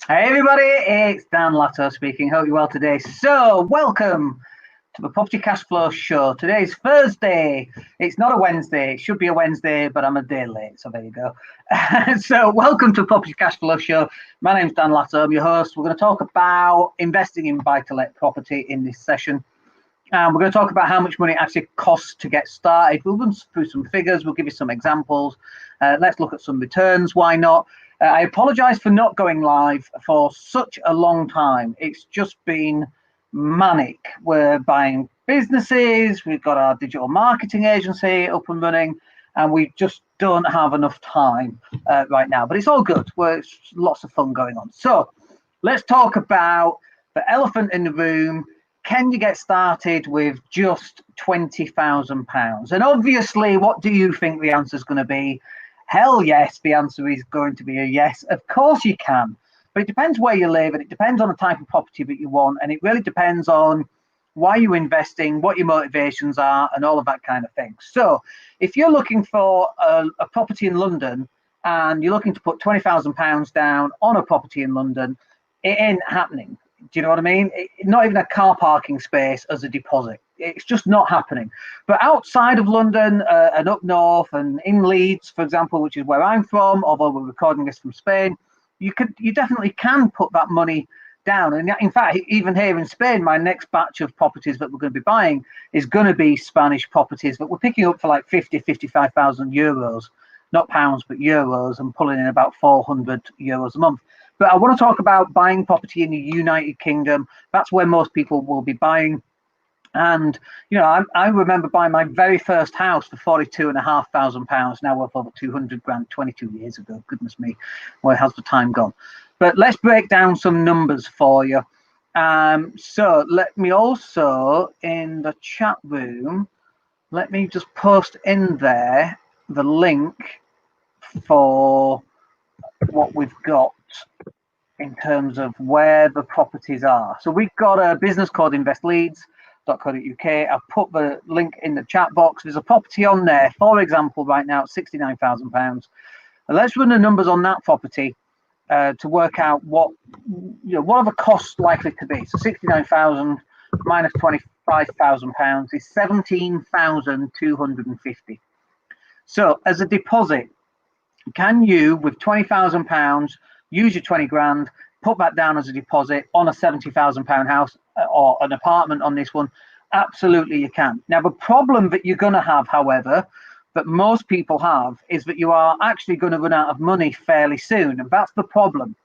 Hey everybody, it's Dan Latto speaking. Hope you're well today. So, welcome to the Property Cash Flow Show. Today's Thursday. It's not a Wednesday. It should be a Wednesday, but I'm a day late. So there you go. So, welcome to the Property Cash Flow Show. My name's Dan Latto. I'm your host. We're going to talk about investing in buy-to-let property in this session. We're going to talk about how much money it actually costs to get started. We'll run through some figures. We'll give you some examples. Let's look at some returns. Why not? I apologize for not going live for such a long time. It's just been manic. We're buying businesses. We've got our digital marketing agency up and running, and we just don't have enough time right now. But it's all good. It's lots of fun going on. So let's talk about the elephant in the room. Can you get started with just £20,000? And obviously, what do you think the answer is going to be? Hell yes, the answer is going to be a yes. Of course you can. But it depends where you live, and it depends on the type of property that you want, and it really depends on why you're investing, what your motivations are, and all of that kind of thing. So if you're looking for a property in London and you're looking to put £20,000 down on a property in London, it ain't happening. Do you know what I mean? Not even a car parking space as a deposit. It's just not happening. But outside of London and up north and in Leeds, for example, which is where I'm from, although we're recording this from Spain, you definitely can put that money down. And in fact, even here in Spain, my next batch of properties that we're going to be buying is going to be Spanish properties that we're picking up for like 55,000 euros, not pounds, but euros, and pulling in about 400 euros a month. But I want to talk about buying property in the United Kingdom. That's where most people will be buying. And, you know, I remember buying my very first house for £42,500, now worth over 200 grand, 22 years ago. Goodness me, where has the time gone? But let's break down some numbers for you. So let me also, in the chat room, let me just post in there the link for what we've got in terms of where the properties are. So we've got a business called investleads.co.uk. I've put the link in the chat box. There's a property on there, for example, right now, £69,000. And let's run the numbers on that property to work out what are the costs likely to be. So 69,000 minus £25,000 is 17,250. So as a deposit, can you, with £20,000, use your 20 grand, put that down as a deposit on a £70,000 house or an apartment on this one? Absolutely, you can. Now, the problem that you're going to have, however, that most people have, is that you are actually going to run out of money fairly soon. And that's the problem.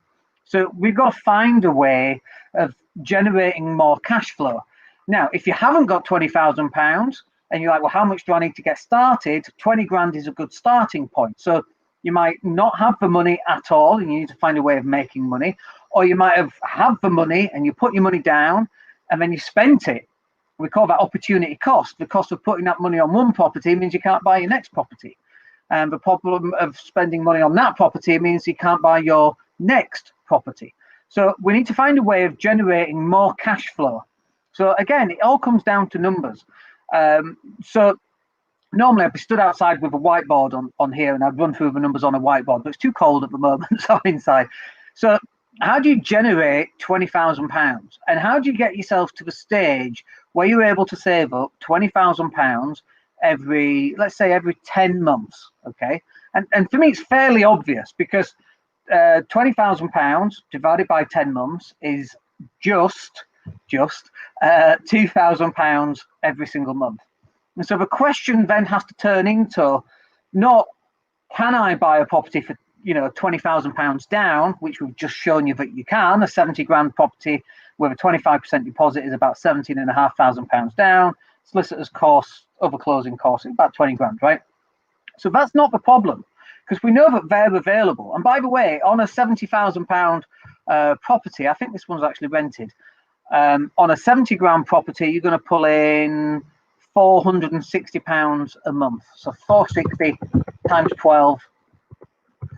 So we've got to find a way of generating more cash flow. Now, if you haven't got £20,000 and you're like, well, how much do I need to get started? 20 grand is a good starting point. So you might not have the money at all and you need to find a way of making money, or you might have the money and you put your money down and then you spent it. We call that opportunity cost. The cost of putting that money on one property means you can't buy your next property. And the problem of spending money on that property means you can't buy your next property. So we need to find a way of generating more cash flow. So again, it all comes down to numbers. So normally I'd be stood outside with a whiteboard on here and I'd run through the numbers on a whiteboard, but it's too cold at the moment, so I'm inside. So how do you generate £20,000? And how do you get yourself to the stage where you're able to save up £20,000 let's say every 10 months, okay? And for me, it's fairly obvious because £20,000 divided by 10 months is just £2,000 every single month. And so the question then has to turn into not, can I buy a property for £20,000 down, which we've just shown you that you can. A 70 grand property with a 25% deposit is about £17,500 down. Solicitors costs, other closing costs, about 20 grand, right? So that's not the problem because we know that they're available. And by the way, on a £70,000 property, I think this one's actually rented. On a 70 grand property, you're going to pull in £460 a month. So 460 times 12,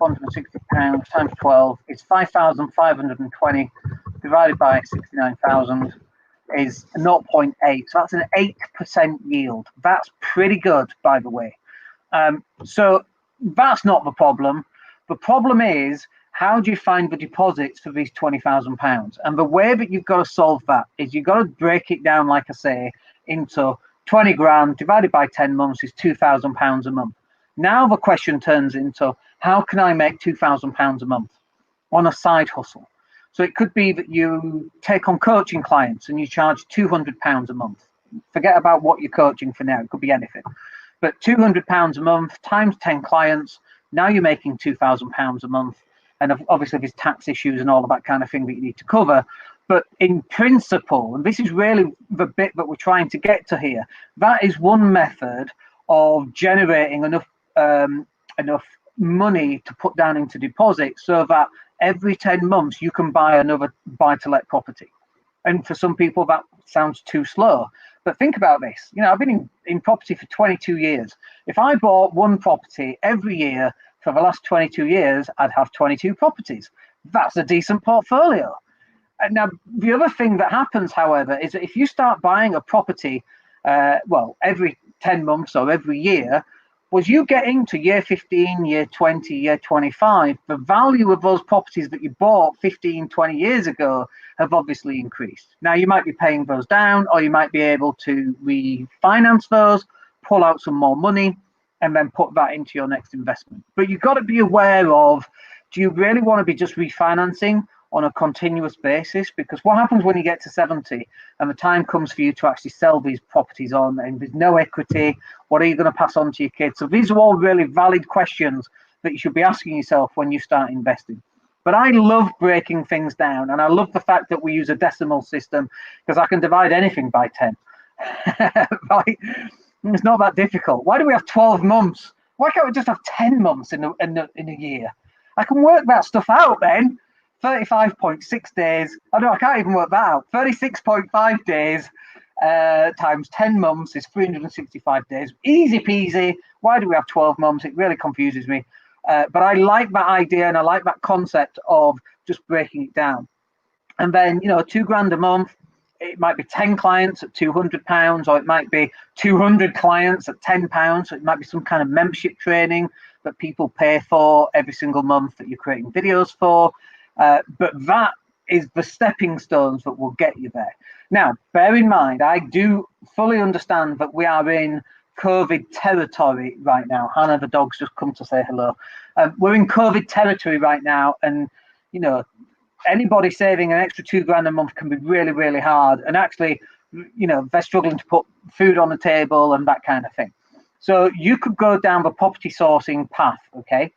£460 times 12 is 5,520 divided by 69,000 is 0.8. So that's an 8% yield. That's pretty good, by the way. So that's not the problem. The problem is, how do you find the deposits for these £20,000? And the way that you've got to solve that is you've got to break it down, like I say, into 20 grand divided by 10 months is £2,000 a month. Now the question turns into, how can I make £2,000 a month on a side hustle? So it could be that you take on coaching clients and you charge £200 a month. Forget about what you're coaching for now. It could be anything. But £200 a month times 10 clients, now you're making £2,000 a month. And obviously there's tax issues and all of that kind of thing that you need to cover. But in principle, and this is really the bit that we're trying to get to here, that is one method of generating enough money to put down into deposit so that every 10 months you can buy another buy-to-let property. And for some people that sounds too slow. But think about this. You know, I've been in property for 22 years. If I bought one property every year for the last 22 years, I'd have 22 properties. That's a decent portfolio. And now, the other thing that happens, however, is that if you start buying a property, every 10 months or every year, as you get into year 15, year 20, year 25, the value of those properties that you bought 15, 20 years ago have obviously increased. Now, you might be paying those down, or you might be able to refinance those, pull out some more money, and then put that into your next investment. But you've got to be aware of, do you really want to be just refinancing on a continuous basis? Because what happens when you get to 70 and the time comes for you to actually sell these properties on and there's no equity? What are you going to pass on to your kids? So these are all really valid questions that you should be asking yourself when you start investing. But I love breaking things down, and I love the fact that we use a decimal system because I can divide anything by 10. Right? It's not that difficult. Why do we have 12 months? Why can't we just have 10 months in a year? I can work that stuff out then. 35.6 days. I can't even work that out. 36.5 days times 10 months is 365 days. Easy peasy. Why do we have 12 months? It really confuses me. But I like that idea, and I like that concept of just breaking it down. And then, you know, £2,000 a month, it might be 10 clients at £200, or it might be 200 clients at £10. So it might be some kind of membership training that people pay for every single month that you're creating videos for. But that is the stepping stones that will get you there. Now, bear in mind, I do fully understand that we are in COVID territory right now. Hannah, the dog's just come to say hello. We're in COVID territory right now, and you know, anybody saving an extra £2,000 a month can be really, really hard. And actually, you know, they're struggling to put food on the table and that kind of thing. So you could go down the property sourcing path, okay?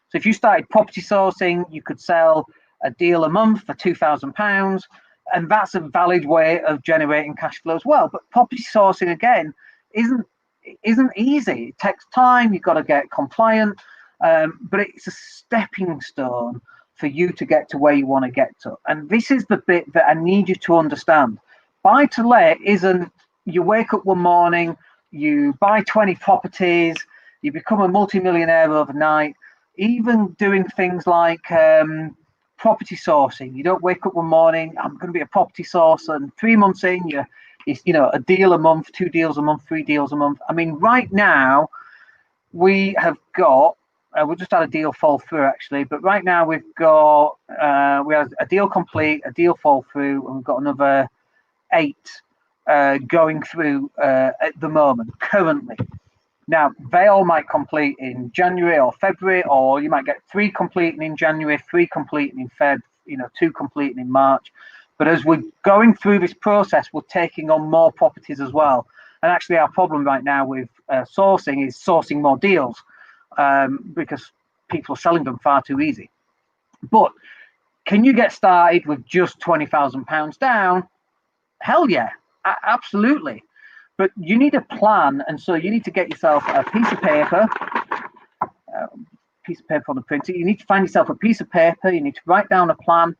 So if you started property sourcing, you could sell a deal a month for £2,000, and that's a valid way of generating cash flow as well. But property sourcing, again, isn't easy. It takes time. You've got to get compliant, but it's a stepping stone for you to get to where you want to get to. And this is the bit that I need you to understand. Buy to let isn't you wake up one morning, you buy 20 properties, you become a multimillionaire overnight. Even doing things like property sourcing, you don't wake up one morning, I'm going to be a property sourcer, and 3 months in, you know, a deal a month, 2 deals a month, 3 deals a month. I mean, right now we have got we just had a deal fall through actually, but right now we've got we had a deal complete, a deal fall through, and we've got another 8 going through at the moment currently. Now, they all might complete in January or February, or you might get 3 completing in January, 3 completing in Feb, you know, 2 completing in March. But as we're going through this process, we're taking on more properties as well. And actually, our problem right now with sourcing is sourcing more deals because people are selling them far too easy. But can you get started with just £20,000 down? Hell yeah, absolutely. But you need a plan, and so you need to get yourself a piece of paper on the printer. You need to find yourself a piece of paper. You need to write down a plan.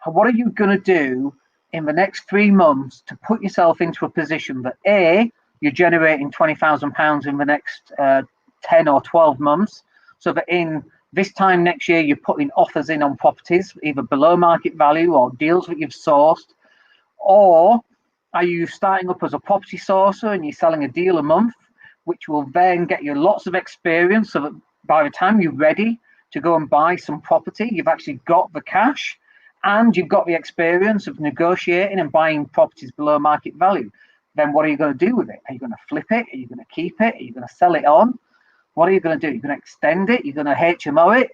What are you going to do in the next 3 months to put yourself into a position that A, you're generating £20,000 in the next 10 or 12 months, so that in this time next year, you're putting offers in on properties, either below market value or deals that you've sourced? Or are you starting up as a property sourcer and you're selling a deal a month, which will then get you lots of experience so that by the time you're ready, to go and buy some property. You've actually got the cash and you've got the experience of negotiating and buying properties below market value. Then what are you going to do with it? Are you going to flip it? Are you going to keep it? Are you going to sell it on? What are you going to do? You're going to extend it? You're going to HMO it?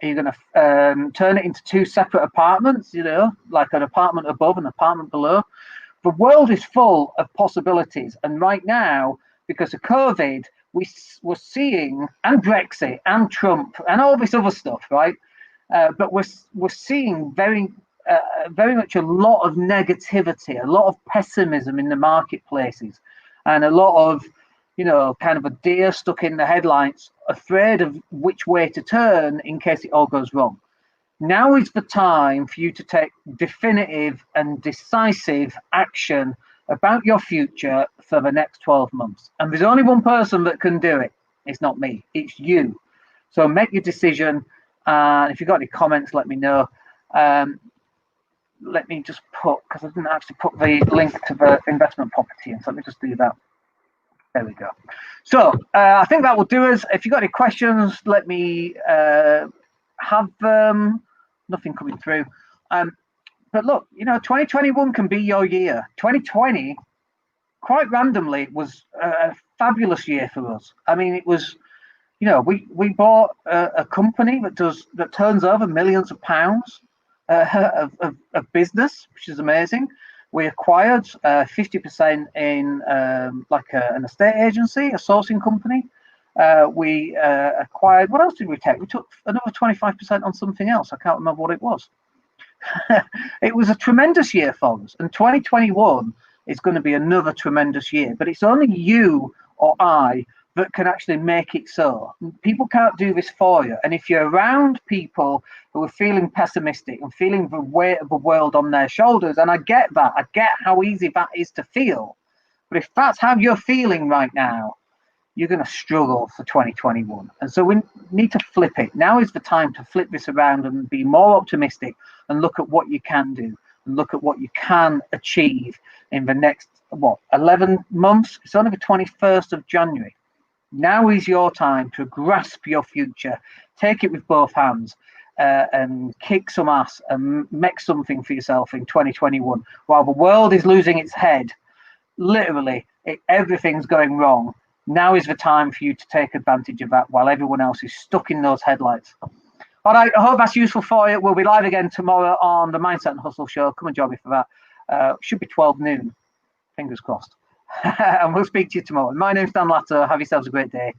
Are you going to turn it into two separate apartments, you know, like an apartment above and an apartment below? The world is full of possibilities. And right now, because of COVID, we're seeing, and Brexit and Trump and all this other stuff, right? But we're seeing very much a lot of negativity, a lot of pessimism in the marketplaces, and a lot of, you know, kind of a deer stuck in the headlights, afraid of which way to turn in case it all goes wrong. Now is the time for you to take definitive and decisive action about your future for the next 12 months. And there's only one person that can do it. It's not me, it's you. So make your decision. And if you've got any comments, let me know. Let me just put, because I didn't actually put the link to the investment property in, so let me just do that. There we go. So I think that will do us. If you've got any questions, let me have nothing coming through. But look, you know, 2021 can be your year. 2020, quite randomly, was a fabulous year for us. I mean, it was, you know, we bought a company that turns over millions of pounds of business, which is amazing. We acquired 50% in like an estate agency, a sourcing company. We acquired, what else did we take? We took another 25% on something else. I can't remember what it was. It was a tremendous year for us. And 2021 is going to be another tremendous year. But it's only you or I that can actually make it so. People can't do this for you. And if you're around people who are feeling pessimistic and feeling the weight of the world on their shoulders, and I get that, I get how easy that is to feel. But if that's how you're feeling right now, you're going to struggle for 2021. And so we need to flip it. Now is the time to flip this around and be more optimistic and look at what you can do and look at what you can achieve in the next, 11 months? It's only the 21st of January. Now is your time to grasp your future, take it with both hands, and kick some ass and make something for yourself in 2021. While the world is losing its head, literally, everything's going wrong. Now is the time for you to take advantage of that while everyone else is stuck in those headlights. All right, I hope that's useful for you. We'll be live again tomorrow on the Mindset and Hustle show. Come and join me for that. Should be 12 noon. Fingers crossed. And we'll speak to you tomorrow. My name's Dan Latto. Have yourselves a great day.